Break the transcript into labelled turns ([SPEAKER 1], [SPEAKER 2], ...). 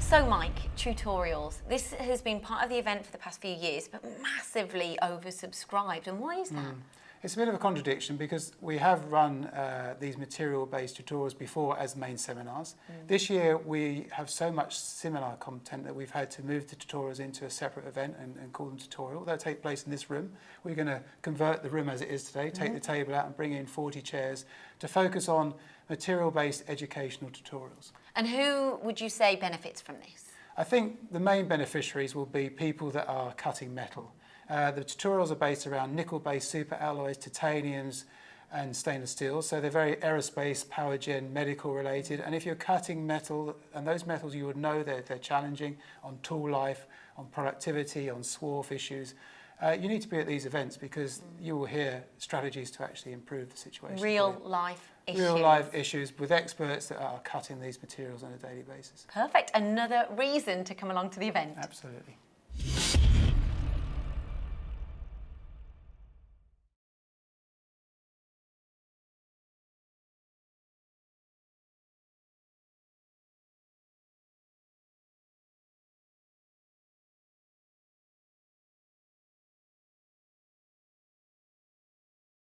[SPEAKER 1] So Mike, tutorials. This has been part of the event for the past few years, but massively oversubscribed. And why is that?
[SPEAKER 2] It's a bit of a contradiction because we have run these material-based tutorials before as main seminars. This year we have so much seminar content that we've had to move the tutorials into a separate event and call them tutorial. They'll take place in this room. We're going to convert the room as it is today, take the table out and bring in 40 chairs to focus on material-based educational tutorials.
[SPEAKER 1] And who would you say benefits from this?
[SPEAKER 2] I think the main beneficiaries will be people that are cutting metal. The tutorials are based around nickel-based superalloys, titaniums and stainless steel, so they're very aerospace, power gen, medical related. And if you're cutting metal, and those metals you would know they're challenging on tool life, on productivity, on swarf issues, you need to be at these events because you will hear strategies to actually improve the situation.
[SPEAKER 1] Real life issues.
[SPEAKER 2] Real life issues with experts that are cutting these materials on a daily basis.
[SPEAKER 1] Perfect. Another reason to come along to the event.
[SPEAKER 2] Absolutely.